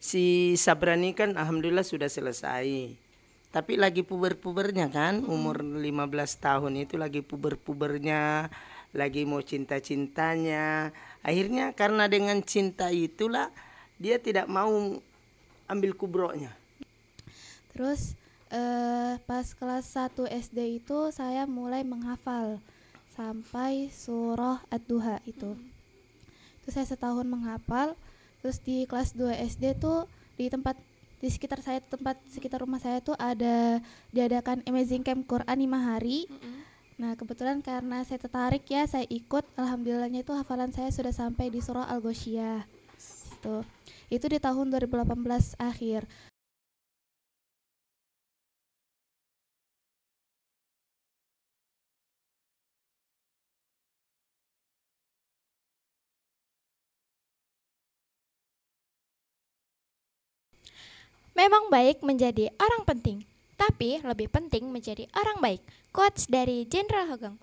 Si Sabrani kan alhamdulillah sudah selesai. Tapi lagi puber-pubernya kan, umur 15 tahun itu lagi puber-pubernya, lagi mau cinta-cintanya. Akhirnya karena dengan cinta itulah dia tidak mau ambil kubronya. Terus pas kelas 1 SD itu saya mulai menghafal sampai surah Ad-Duha itu. Terus saya setahun menghafal. Terus di kelas 2 SD tuh di sekitar rumah saya tuh diadakan Amazing Camp Quran 5 hari. Nah, kebetulan karena saya tertarik ya, saya ikut. Alhamdulillahnya itu hafalan saya sudah sampai di surah Al-Ghasyiyah. Itu di tahun 2018 akhir. Memang baik menjadi orang penting, tapi lebih penting menjadi orang baik. Quotes dari Jenderal Hugeng.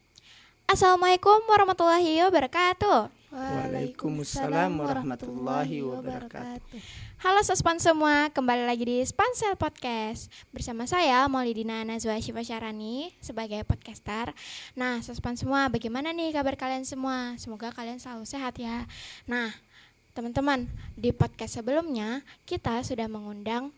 Assalamualaikum warahmatullahi wabarakatuh. Waalaikumsalam warahmatullahi wabarakatuh. Halo Sospan semua, kembali lagi di Spansel Podcast. Bersama saya Maulidina Nazwa Syifa Syarani sebagai podcaster. Nah, Sospan semua, bagaimana nih kabar kalian semua? Semoga kalian selalu sehat ya. Nah, teman-teman, di podcast sebelumnya kita sudah mengundang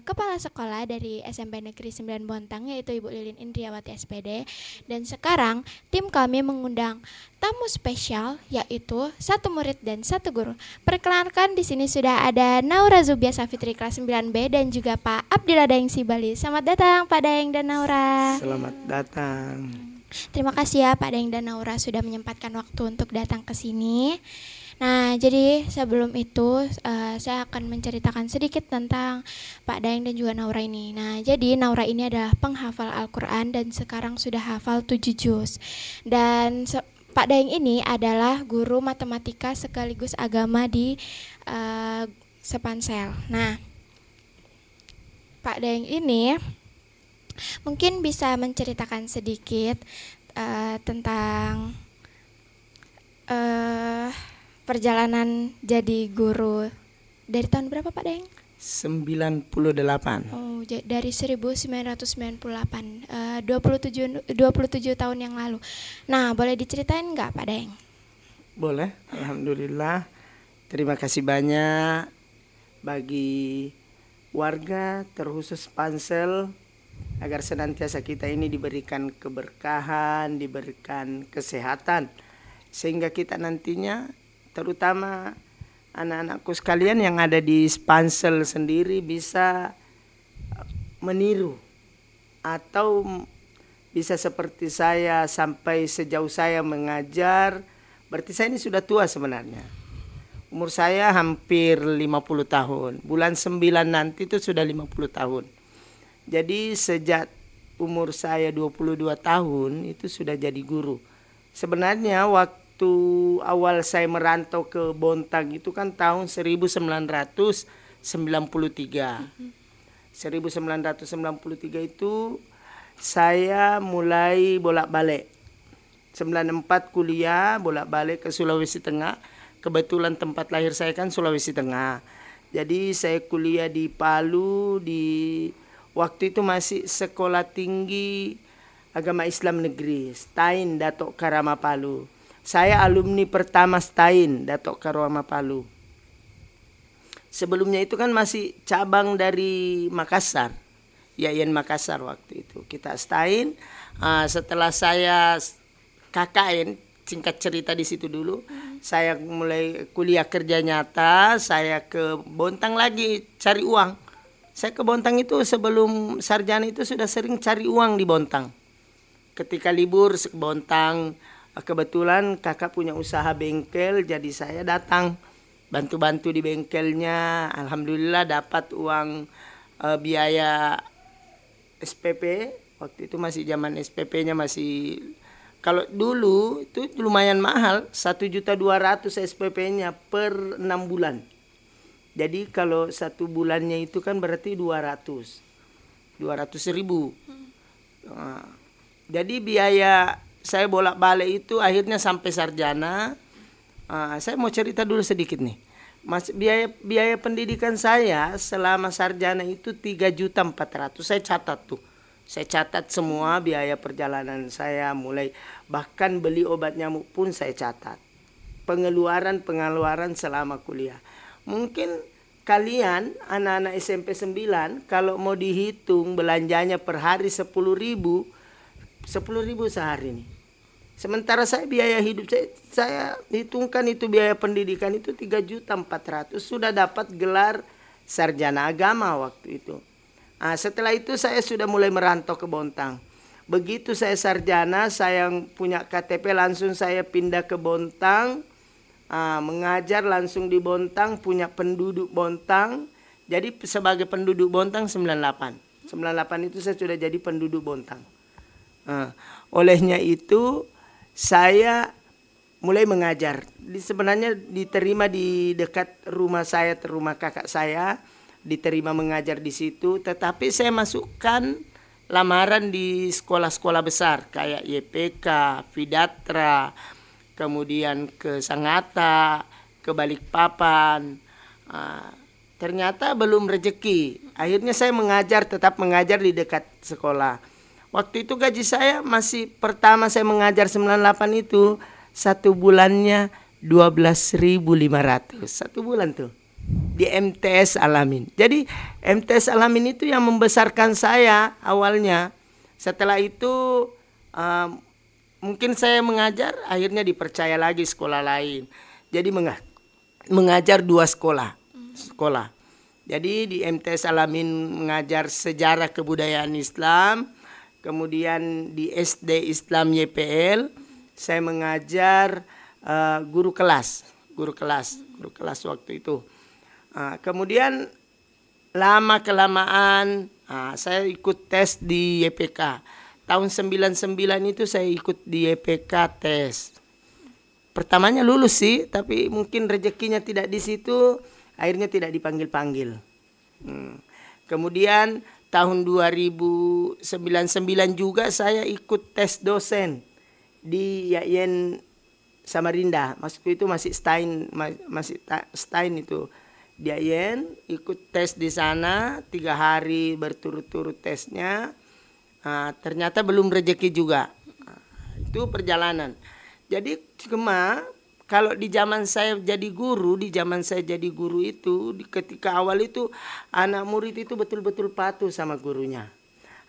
Kepala Sekolah dari SMP Negeri 9 Bontang, yaitu Ibu Lilin Indriawati SPD. Dan sekarang tim kami mengundang tamu spesial, yaitu satu murid dan satu guru. Perkenalkan, di sini sudah ada Naura Zubia Safitri kelas 9B dan juga Pak Abdillah Daeng Sibali. Selamat datang Pak Daeng dan Naura. Selamat datang. Terima kasih ya Pak Daeng dan Naura sudah menyempatkan waktu untuk datang ke sini. Nah, jadi sebelum itu saya akan menceritakan sedikit tentang Pak Daeng dan juga Naura ini. Nah, jadi Naura ini adalah penghafal Al-Quran dan sekarang sudah hafal 7 juz. Dan Pak Daeng ini adalah guru matematika sekaligus agama di Sepansel. Nah, Pak Daeng ini mungkin bisa menceritakan sedikit tentang perjalanan jadi guru dari tahun berapa Pak Daeng? 98. Oh, dari 1998, 27 tahun yang lalu. Nah, boleh diceritain nggak Pak Daeng? Boleh, alhamdulillah. Terima kasih banyak bagi warga terkhusus Pansel agar senantiasa kita ini diberikan keberkahan, diberikan kesehatan, sehingga kita nantinya, terutama anak-anakku sekalian yang ada di Pansel sendiri, bisa meniru atau bisa seperti saya sampai sejauh saya mengajar. Berarti saya ini sudah tua sebenarnya. Umur saya hampir 50 tahun. Bulan 9 nanti itu sudah 50 tahun. Jadi sejak umur saya 22 tahun itu sudah jadi guru. Sebenarnya waktu awal saya merantau ke Bontang itu kan tahun 1993. 1993 itu saya mulai bolak-balik. 94 kuliah bolak-balik ke Sulawesi Tengah. Kebetulan tempat lahir saya kan Sulawesi Tengah. Jadi saya kuliah di Palu, waktu itu masih Sekolah Tinggi Agama Islam Negeri, STAIN Datuk Karama Palu. Saya alumni pertama STAIN Datuk Karama Palu. Sebelumnya itu kan masih cabang dari Makassar, YAIN Makassar waktu itu. Kita STAIN, setelah saya KKN, singkat cerita di situ dulu. Saya mulai kuliah kerja nyata, saya ke Bontang lagi cari uang. Saya ke Bontang itu sebelum sarjana itu sudah sering cari uang di Bontang. Ketika libur ke Bontang, kebetulan kakak punya usaha bengkel, jadi saya datang bantu-bantu di bengkelnya. Alhamdulillah dapat uang biaya SPP. Waktu itu masih zaman SPP-nya masih, kalau dulu itu lumayan mahal, 1.200.000 SPP-nya per 6 bulan. Jadi kalau 1 bulannya itu kan berarti 200.000. Jadi biaya saya bolak-balik itu akhirnya sampai sarjana. Saya mau cerita dulu sedikit nih. biaya pendidikan saya selama sarjana itu 3.400.000. Saya catat tuh. Saya catat semua biaya perjalanan saya, mulai bahkan beli obat nyamuk pun saya catat. Pengeluaran selama kuliah. Mungkin kalian anak-anak SMP 9 kalau mau dihitung belanjanya per hari 10.000 sehari nih. Sementara saya biaya hidup saya hitungkan itu biaya pendidikan itu 3.400.000, sudah dapat gelar sarjana agama waktu itu. Setelah itu saya sudah mulai merantau ke Bontang. Begitu saya sarjana, saya punya KTP, langsung saya pindah ke Bontang. Mengajar langsung di Bontang, punya penduduk Bontang. Jadi sebagai penduduk Bontang 98 itu saya sudah jadi penduduk Bontang. Olehnya itu saya mulai mengajar. Sebenarnya diterima di dekat rumah saya, rumah kakak saya, diterima mengajar di situ. Tetapi saya masukkan lamaran di sekolah-sekolah besar kayak YPK, Vidatra, kemudian ke Sangatta, ke Balikpapan. Ternyata belum rezeki. Akhirnya saya tetap mengajar di dekat sekolah. Waktu itu gaji saya masih pertama saya mengajar 98 itu 1 bulannya 12.500. 1 bulan tuh di MTS Alamin. Jadi MTS Alamin itu yang membesarkan saya awalnya. Setelah itu mungkin saya mengajar, akhirnya dipercaya lagi sekolah lain. Jadi mengajar 2 sekolah. Jadi di MTS Alamin mengajar sejarah kebudayaan Islam. Kemudian di SD Islam YPL saya mengajar guru kelas waktu itu. Kemudian lama kelamaan saya ikut tes di YPK. Tahun 99 itu saya ikut di YPK tes. Pertamanya lulus sih, tapi mungkin rezekinya tidak di situ, akhirnya tidak dipanggil-panggil. Kemudian tahun 2099 juga saya ikut tes dosen di YAIN Samarinda. Maksudku itu masih Stein itu. Di YAIN ikut tes di sana 3 hari berturut-turut tesnya. Ternyata belum rezeki juga. Itu perjalanan. Jadi kalau di zaman saya jadi guru itu ketika awal itu anak murid itu betul-betul patuh sama gurunya.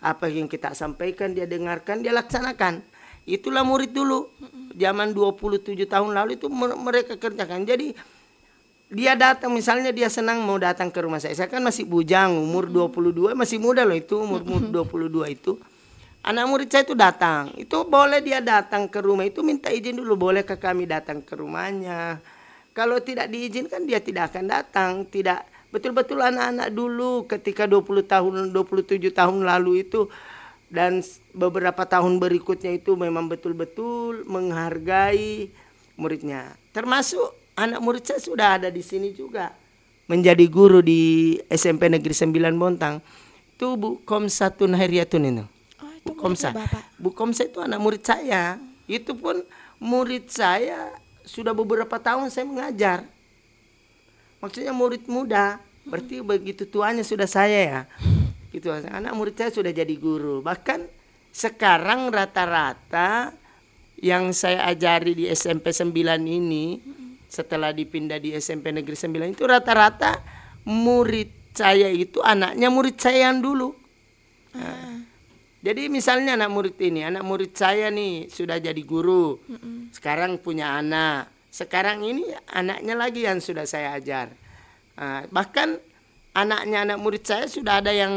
Apa yang kita sampaikan dia dengarkan, dia laksanakan. Itulah murid dulu. Zaman 27 tahun lalu itu mereka kerjakan. Jadi dia datang, misalnya dia senang mau datang ke rumah saya. Saya kan masih bujang, umur 22, masih muda loh itu, umur 22 itu. Anak murid saya itu datang, itu boleh dia datang ke rumah itu minta izin dulu, bolehkah kami datang ke rumahnya. Kalau tidak diizinkan dia tidak akan datang. Tidak, betul-betul anak-anak dulu ketika 27 tahun lalu itu dan beberapa tahun berikutnya itu memang betul-betul menghargai muridnya. Termasuk anak murid saya sudah ada di sini juga menjadi guru di SMP Negeri 9 Bontang. Itu Bu Komsa Tunhairiatun itu. Bu Komsa itu anak murid saya. Itu pun murid saya sudah beberapa tahun saya mengajar. Maksudnya murid muda. Berarti begitu tuanya sudah saya ya. Gitu. Anak murid saya sudah jadi guru. Bahkan sekarang rata-rata yang saya ajari di SMP 9 ini, setelah dipindah di SMP Negeri 9 itu rata-rata murid saya itu anaknya murid saya yang dulu. Jadi misalnya anak murid saya nih sudah jadi guru, sekarang punya anak, sekarang ini anaknya lagi yang sudah saya ajar. Bahkan anak murid saya sudah ada yang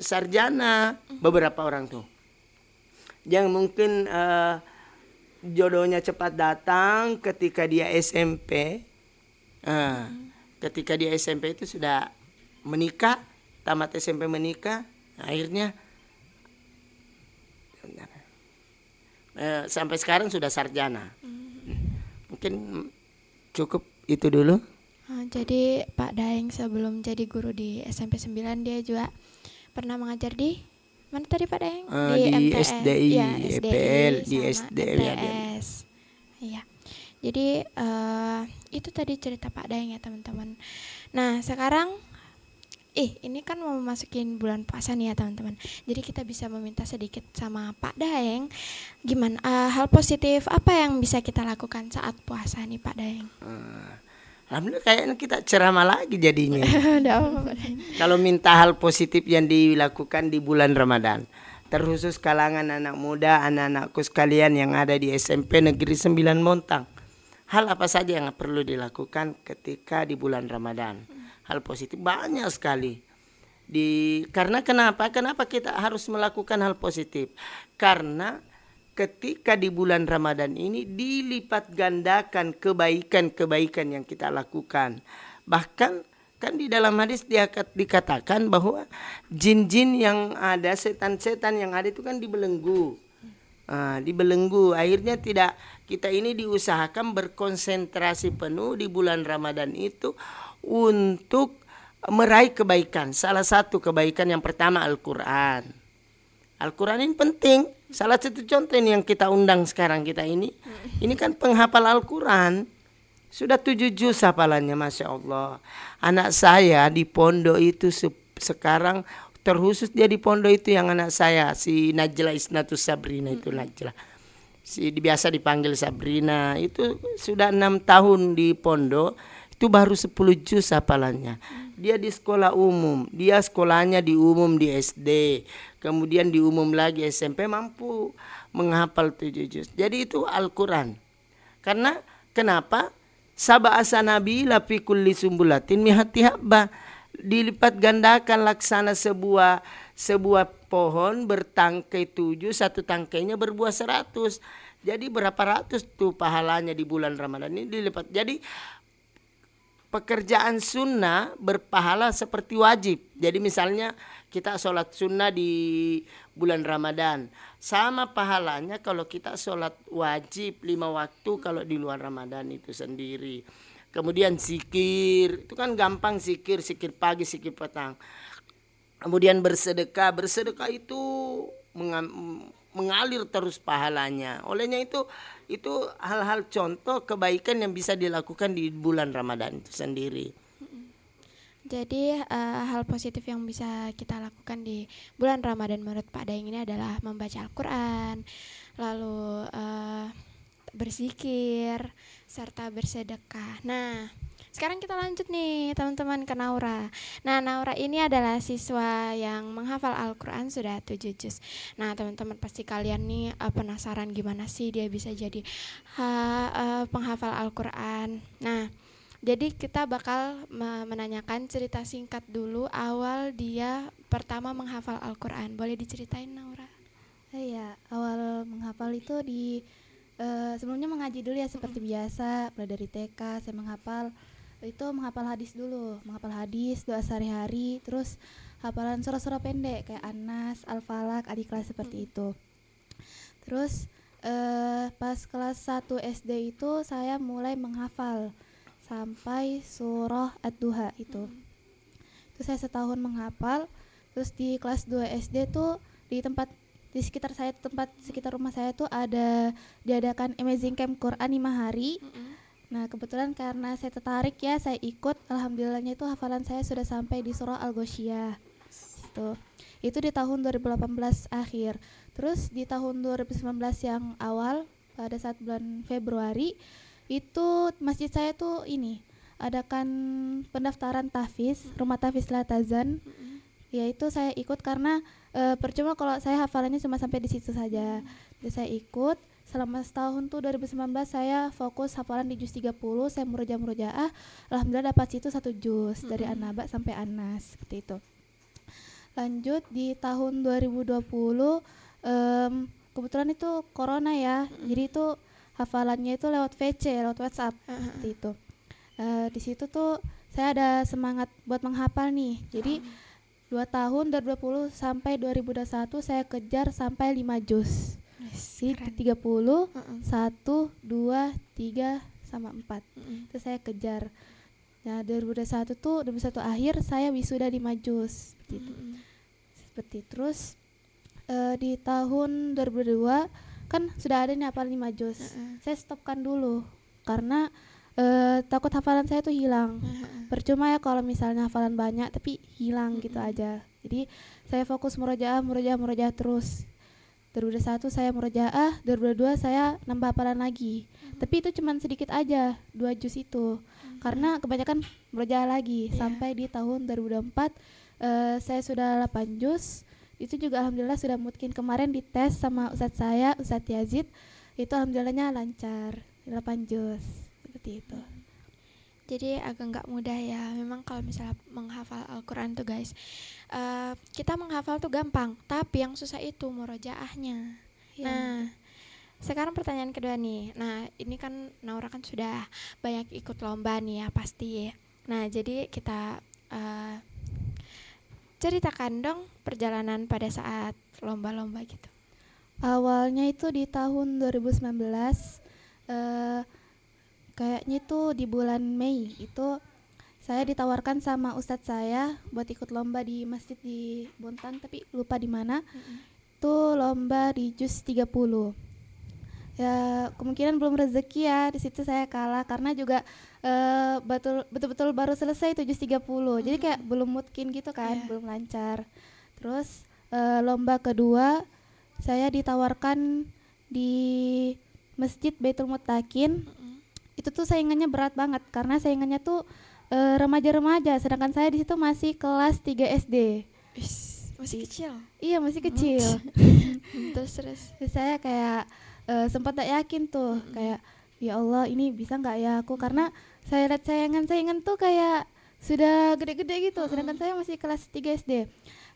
sarjana, beberapa orang tuh. Yang mungkin jodohnya cepat datang ketika dia SMP. Ketika dia SMP itu sudah menikah, tamat SMP menikah, akhirnya sampai sekarang sudah sarjana. Mungkin cukup itu dulu. Jadi Pak Daeng sebelum jadi guru di SMP 9 dia juga pernah mengajar di mana tadi Pak Daeng? Di MTS. SDI, Ya, EPL, di sama SDI. MTS. Iya. Jadi itu tadi cerita Pak Daeng ya teman-teman. Nah sekarang ini kan mau masukin bulan puasa nih ya teman-teman. Jadi kita bisa meminta sedikit sama Pak Daeng, gimana hal positif apa yang bisa kita lakukan saat puasa nih Pak Daeng? Alhamdulillah kayaknya kita ceramah lagi jadinya. Ada apa Pak Daeng? Kalau minta hal positif yang dilakukan di bulan Ramadan, terkhusus kalangan anak muda, anak-anakku sekalian yang ada di SMP Negeri 9 Montang. Hal apa saja yang perlu dilakukan ketika di bulan Ramadan? Hal positif banyak sekali. Karena kenapa? Kenapa kita harus melakukan hal positif? Karena ketika di bulan Ramadan ini dilipat gandakan kebaikan-kebaikan yang kita lakukan. Bahkan kan di dalam hadis dikatakan bahwa jin-jin yang ada, setan-setan yang ada itu kan dibelenggu. Dibelenggu. Akhirnya kita ini diusahakan berkonsentrasi penuh di bulan Ramadan itu untuk meraih kebaikan. Salah satu kebaikan yang pertama Al-Quran. Al-Quran ini penting. Salah satu contoh ini yang kita undang sekarang kita ini. Ini kan penghafal Al-Quran. Sudah 7 juz hafalannya, Masya Allah. Anak saya di pondok itu sekarang, terkhusus dia di pondok itu yang anak saya, si Najla Isnatus Sabrina itu Najla. Biasa dipanggil Sabrina. Itu sudah 6 tahun di pondok. Itu baru 10 juz hafalannya. Dia di sekolah umum. Dia sekolahnya di umum di SD. Kemudian di umum lagi SMP mampu menghafal 7 juz. Jadi itu Al-Quran. Karena kenapa? Sab'asa nabila fi kulli sumbulatin mihati habba. Dilipat gandakan laksana sebuah pohon bertangkai 7, satu tangkainya berbuah 100. Jadi berapa ratus tuh pahalanya di bulan Ramadan ini dilipat. Jadi pekerjaan sunnah berpahala seperti wajib. Jadi misalnya kita sholat sunnah di bulan Ramadan, sama pahalanya kalau kita sholat wajib 5 waktu kalau di luar Ramadan itu sendiri. Kemudian zikir, itu kan gampang zikir pagi, zikir petang. Kemudian bersedekah itu mengalir terus pahalanya. Olehnya itu hal-hal contoh kebaikan yang bisa dilakukan di bulan Ramadan itu sendiri. Jadi hal positif yang bisa kita lakukan di bulan Ramadan menurut Pak Daeng ini adalah membaca Al-Quran, lalu berzikir, serta bersedekah. Nah, sekarang kita lanjut nih teman-teman ke Naura. Nah, Naura ini adalah siswa yang menghafal Al-Quran sudah 7 juz. Nah, teman-teman pasti kalian nih penasaran gimana sih dia bisa jadi penghafal Al-Quran. Nah, jadi kita bakal menanyakan cerita singkat dulu awal dia pertama menghafal Al-Quran. Boleh diceritain Naura? Iya, awal menghafal itu sebelumnya mengaji dulu ya seperti biasa. Mulai dari TK saya menghafal hadis dulu, menghafal hadis, doa sehari-hari, terus hafalan surah-surah pendek kayak An-Nas, Al-Falaq, adik kelas seperti itu. Terus pas kelas 1 SD itu saya mulai menghafal sampai surah Ad-Duha itu. Terus saya setahun menghafal. Terus di kelas 2 SD tuh di sekitar rumah saya tuh diadakan Amazing Camp Quran 5 hari. Nah, kebetulan karena saya tertarik ya, saya ikut. Alhamdulillahnya itu hafalan saya sudah sampai di surah Al-Ghasyiyah. Itu di tahun 2018 akhir. Terus di tahun 2019 yang awal pada saat bulan Februari itu masjid saya tuh adakan pendaftaran tahfiz, rumah tahfiz Latazan. Ya itu saya ikut karena percuma kalau saya hafalannya cuma sampai di situ saja. Jadi saya ikut selama setahun tuh 2019 saya fokus hafalan di juz 30, saya murojaah. Alhamdulillah dapat situ 1 juz dari An-Naba sampai An-Nas seperti itu. Lanjut di tahun 2020 kebetulan itu corona ya. Jadi itu hafalannya itu lewat VC, lewat WhatsApp seperti itu. Di situ tuh saya ada semangat buat menghafal nih. Jadi 2 tahun 2020 sampai 2021 saya kejar sampai 5 juz. Jadi 30, 1, 2, 3 sama 4. Itu saya kejar. Nah, 2021 akhir saya wisuda 5 juz seperti itu. Seperti terus di tahun 2022 kan sudah ada nih hafal 5 juz. Saya stopkan dulu karena takut hafalan saya tuh hilang. Percuma ya kalau misalnya hafalan banyak tapi hilang gitu aja. Jadi saya fokus murojaah terus. 2021 saya murojaah, 2022 saya nambah hafalan lagi. Tapi itu cuman sedikit aja, 2 juz itu. Karena kebanyakan murojaah lagi sampai di tahun 2024 saya sudah 8 juz. Itu juga alhamdulillah sudah mungkin kemarin dites sama Ustadz saya, Ustadz Yazid. Itu alhamdulillahnya lancar, 8 juz. Seperti itu. Jadi agak nggak mudah ya. Memang kalau misalnya menghafal Al-Quran tuh guys, kita menghafal tuh gampang, tapi yang susah itu murojaahnya. Nah, sekarang pertanyaan kedua nih. Nah, ini kan Naura kan sudah banyak ikut lomba nih ya pasti. Nah, jadi kita ceritakan dong perjalanan pada saat lomba-lomba gitu. Awalnya itu di tahun 2019, kayaknya itu di bulan Mei itu saya ditawarkan sama ustadz saya buat ikut lomba di masjid di Bontang, tapi lupa di mana. Itu lomba di juz 30. Ya kemungkinan belum rezeki ya, di situ saya kalah karena juga betul-betul baru selesai itu juz 30. Jadi kayak belum mungkin gitu kan, belum lancar. Terus lomba kedua saya ditawarkan di Masjid Baitul Muttaqin. Itu tuh saingannya berat banget karena saingannya tuh remaja-remaja, sedangkan saya di situ masih kelas 3 SD. Masih kecil. Iya, masih kecil. Terus saya kayak sempat tak yakin tuh, kayak ya Allah ini bisa nggak ya aku, karena saya lihat saingan tuh kayak sudah gede-gede gitu, sedangkan saya masih kelas 3 SD.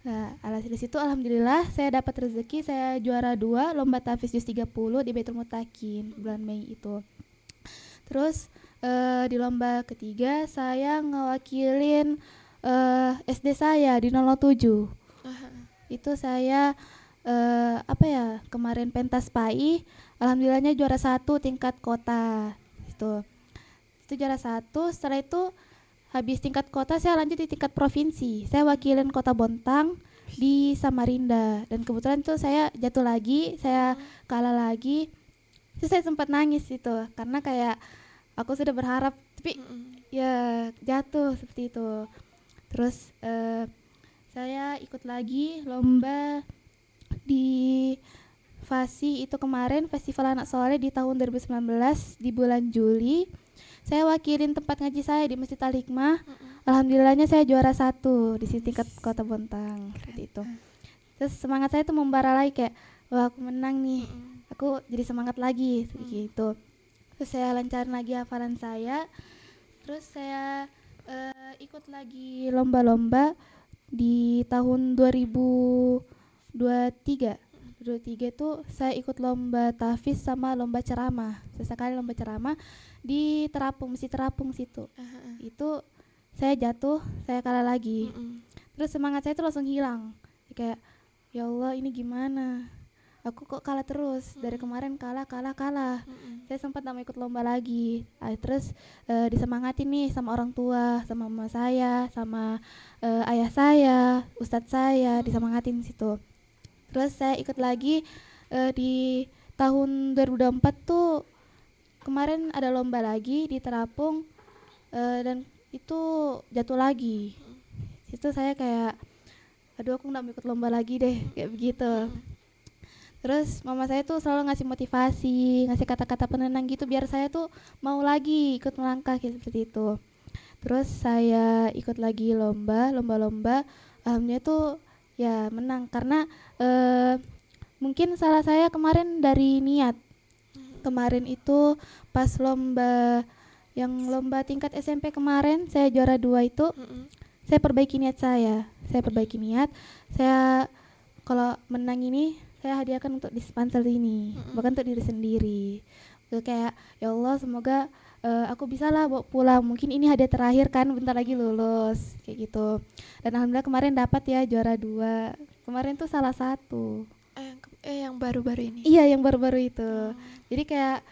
Nah, di situ alhamdulillah saya dapat rezeki, saya juara 2 lomba tahfiz juz 30 di Baitul Muttaqin bulan Mei itu. Terus di lomba ketiga saya ngewakilin SD saya di 007. Itu saya kemarin pentas PAI, alhamdulillahnya juara 1 tingkat kota. Itu juara 1. Setelah itu habis tingkat kota saya lanjut di tingkat provinsi. Saya wakilin Kota Bontang di Samarinda, dan kebetulan tuh saya jatuh lagi, saya kalah lagi. Terus saya sempat nangis itu karena kayak aku sudah berharap tapi ya jatuh seperti itu. Terus saya ikut lagi lomba di FASI itu kemarin, Festival Anak Soleh di tahun 2019 di bulan Juli. Saya wakilin tempat ngaji saya di Masjid Al-Hikmah. Alhamdulillahnya saya juara 1 di tingkat Kota Bontang seperti itu. Terus semangat saya tuh membara lagi, kayak wah aku menang nih, aku jadi semangat lagi gitu. Terus saya lancarin lagi hafalan saya. Terus saya ikut lagi lomba-lomba di tahun 2023 tuh saya ikut lomba tahfiz sama lomba ceramah. Sesekali lomba ceramah di Masjid Terapung situ. Itu saya jatuh, saya kalah lagi. Terus semangat saya tuh langsung hilang. Kayak ya Allah ini gimana? Aku kok kalah terus, dari kemarin kalah. Saya sempat gak mau ikut lomba lagi. Terus disemangatin nih sama orang tua, sama mama saya, sama ayah saya, ustadz saya, disemangatin situ. Terus saya ikut lagi di tahun 2024 tuh kemarin ada lomba lagi di Terapung, dan itu jatuh lagi. Itu saya kayak aduh aku gak mau ikut lomba lagi deh, kayak begitu. Terus mama saya tuh selalu ngasih motivasi, ngasih kata-kata penenang gitu biar saya tuh mau lagi ikut melangkah gitu, seperti itu. Terus saya ikut lagi lomba, alhamdulillah tuh ya menang karena mungkin salah saya kemarin dari niat. Kemarin itu pas lomba tingkat SMP kemarin saya juara 2 itu, saya perbaiki niat saya kalau menang ini saya hadiahkan untuk dispenser ini, bahkan untuk diri sendiri. Kayak ya Allah semoga aku bisa lah bawa pulang, mungkin ini hadiah terakhir kan, bentar lagi lulus kayak gitu. Dan alhamdulillah kemarin dapat ya juara 2. Kemarin tuh salah 1. Yang baru-baru ini. Iya, yang baru-baru itu. Jadi kayak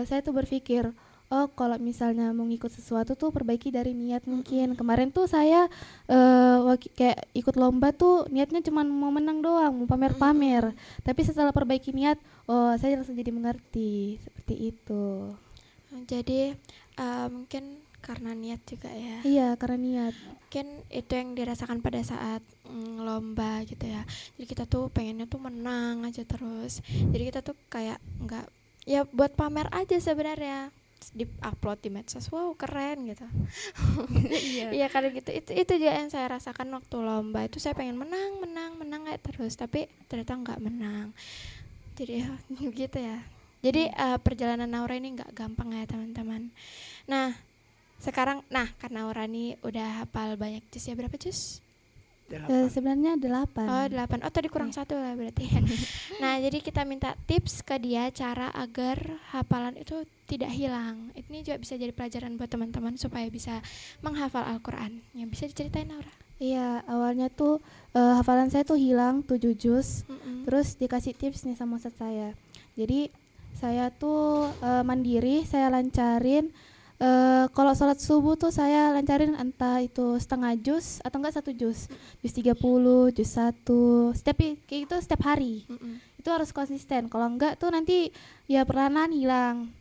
saya tuh berpikir, oh kalau misalnya mau ngikut sesuatu tuh perbaiki dari niat mungkin. Kemarin tuh saya kayak ikut lomba tuh niatnya cuma mau menang doang, mau pamer-pamer. Tapi setelah perbaiki niat, oh saya langsung jadi mengerti seperti itu. Jadi mungkin karena niat juga ya. Iya, karena niat. Mungkin itu yang dirasakan pada saat lomba gitu ya. Jadi kita tuh pengennya tuh menang aja terus. Jadi kita tuh kayak nggak, ya buat pamer aja sebenarnya, di upload di medsos, wow keren gitu. Iya kadang gitu. Itu juga yang saya rasakan waktu lomba itu. Saya pengen menang kayak terus, tapi ternyata nggak menang. Jadi ya gitu ya. Jadi perjalanan Naura ini nggak gampang ya teman-teman. Nah sekarang, karena Naura nih udah hafal banyak juz ya, berapa juz? Sebenarnya 8. Oh 8, oh tadi kurang 1 lah berarti. Nah jadi kita minta tips ke dia cara agar hafalan itu tidak hilang. Ini juga bisa jadi pelajaran buat teman-teman supaya bisa menghafal Al-Quran. Yang bisa diceritain Naura? Iya, awalnya tuh hafalan saya tuh hilang 7 juz. Terus dikasih tips nih sama ustadz saya. Jadi saya tuh mandiri, saya lancarin. Kalau sholat subuh tuh saya lancarin entah itu setengah juz atau enggak 1 juz. Juz 30, juz 1. Kayak itu setiap hari. Itu harus konsisten. Kalau enggak tuh nanti ya perlahan hilang.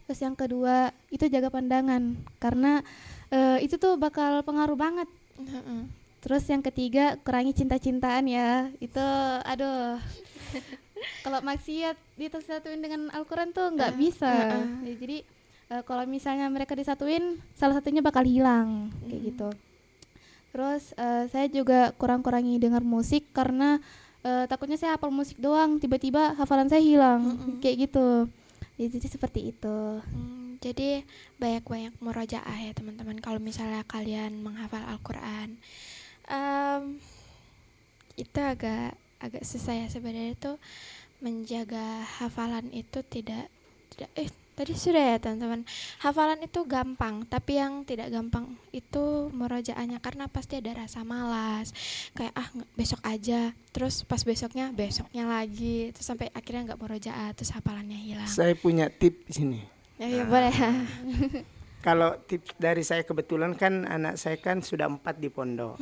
Terus yang kedua, itu jaga pandangan karena itu tuh bakal pengaruh banget. Terus yang ketiga, kurangi cinta-cintaan ya. Itu aduh. Kalau maksiat disatuin dengan Al-Quran tuh nggak bisa. Jadi kalau misalnya mereka disatuin, salah satunya bakal hilang kayak gitu. Terus saya juga kurang-kurangi dengar musik karena takutnya saya hafal musik doang, tiba-tiba hafalan saya hilang kayak gitu. Jadi seperti itu. Jadi banyak-banyak murojaah ya teman-teman kalau misalnya kalian menghafal Al-Quran. Itu agak susah ya sebenarnya tuh, menjaga hafalan itu tidak tadi sudah ya teman-teman. Hafalan itu gampang, tapi yang tidak gampang itu murojaahnya, karena pasti ada rasa malas. Kayak besok aja, terus pas besoknya lagi, terus sampai akhirnya nggak murojaah, terus hafalannya hilang. Saya punya tips di sini. Ya boleh. Kalau tips dari saya, kebetulan kan anak saya kan sudah 4 di pondok.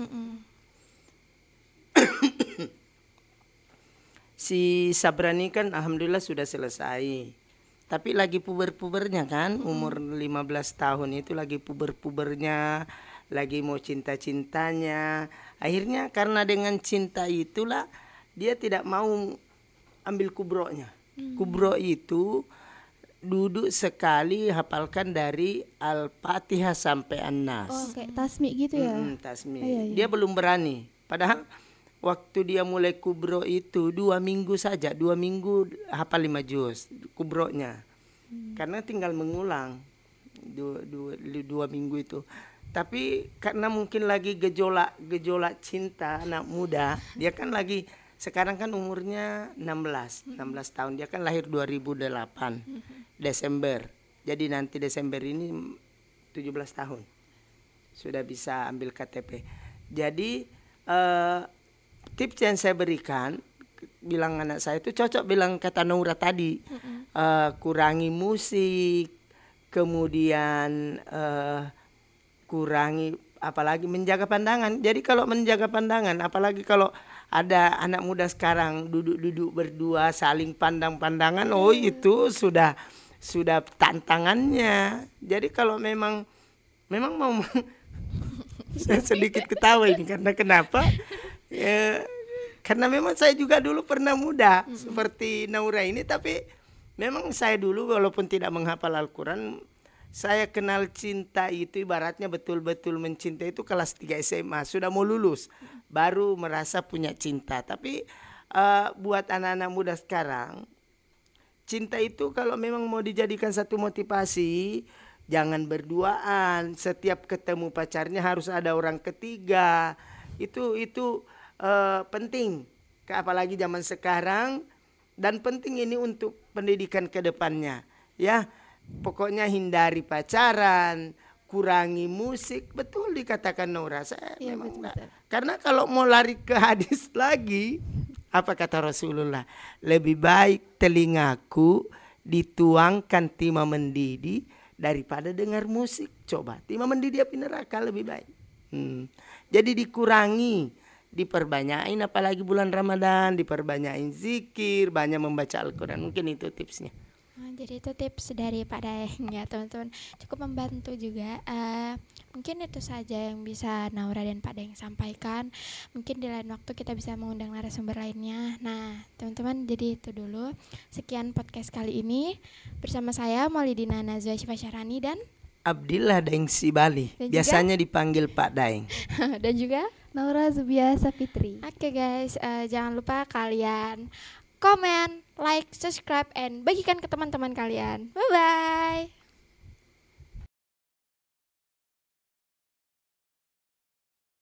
Si Sabrani kan alhamdulillah sudah selesai. Tapi lagi puber-pubernya kan, umur 15 tahun itu lagi puber-pubernya, lagi mau cinta-cintanya. Akhirnya karena dengan cinta itulah dia tidak mau ambil kubronya. Kubro itu duduk sekali hafalkan dari Al-Fatihah sampai An-Nas. Oh, kayak tasmi gitu ya? Tasmi. Iya. Dia belum berani. Padahal waktu dia mulai kubro itu 2 minggu saja, 2 minggu hafal 5 juz kubronya. Karena tinggal mengulang 2 minggu itu. Tapi karena mungkin lagi gejolak cinta anak muda, dia kan lagi sekarang kan umurnya 16 tahun. Dia kan lahir 2008 Desember. Jadi nanti Desember ini 17 tahun. Sudah bisa ambil KTP. Jadi tips yang saya berikan, bilang anak saya itu cocok bilang kata Naura tadi, kurangi musik, kemudian kurangi, apalagi menjaga pandangan. Jadi kalau menjaga pandangan, apalagi kalau ada anak muda sekarang duduk berdua saling pandang-pandangan, oh itu sudah tantangannya. Jadi kalau memang mau saya sedikit ketawa ini karena kenapa? Karena memang saya juga dulu pernah muda seperti Naura ini, tapi memang saya dulu walaupun tidak menghafal Al-Quran, saya kenal cinta itu ibaratnya betul-betul mencintai itu kelas 3 SMA, sudah mau lulus baru merasa punya cinta. Tapi buat anak-anak muda sekarang, cinta itu kalau memang mau dijadikan satu motivasi, jangan berduaan. Setiap ketemu pacarnya harus ada orang ketiga. Itu penting, apalagi zaman sekarang, dan penting ini untuk pendidikan ke depannya. Ya, pokoknya hindari pacaran, kurangi musik. Betul dikatakan Naura. Saya Ya, memang betul. karena kalau mau lari ke hadis lagi, apa kata Rasulullah? Lebih baik telingaku dituangkan timah mendidih daripada dengar musik. Coba, timah mendidih api neraka lebih baik. Jadi dikurangi, diperbanyain, apalagi bulan Ramadan, diperbanyain zikir, banyak membaca Al-Quran. Mungkin itu tipsnya. Jadi itu tips dari Pak Daeng ya teman-teman, cukup membantu juga. Mungkin itu saja yang bisa Naura dan Pak Daeng sampaikan. Mungkin di lain waktu kita bisa mengundang narasumber lainnya. Nah teman-teman, jadi itu dulu sekian podcast kali ini bersama saya Maulidina Nazwa Syifa Syarani dan Abdillah Daeng Sibali, Dan biasanya dipanggil Pak Daeng. dan juga Naura Zubia Sapitri. oke guys, jangan lupa kalian komen, like, subscribe, and bagikan ke teman-teman kalian. Bye bye.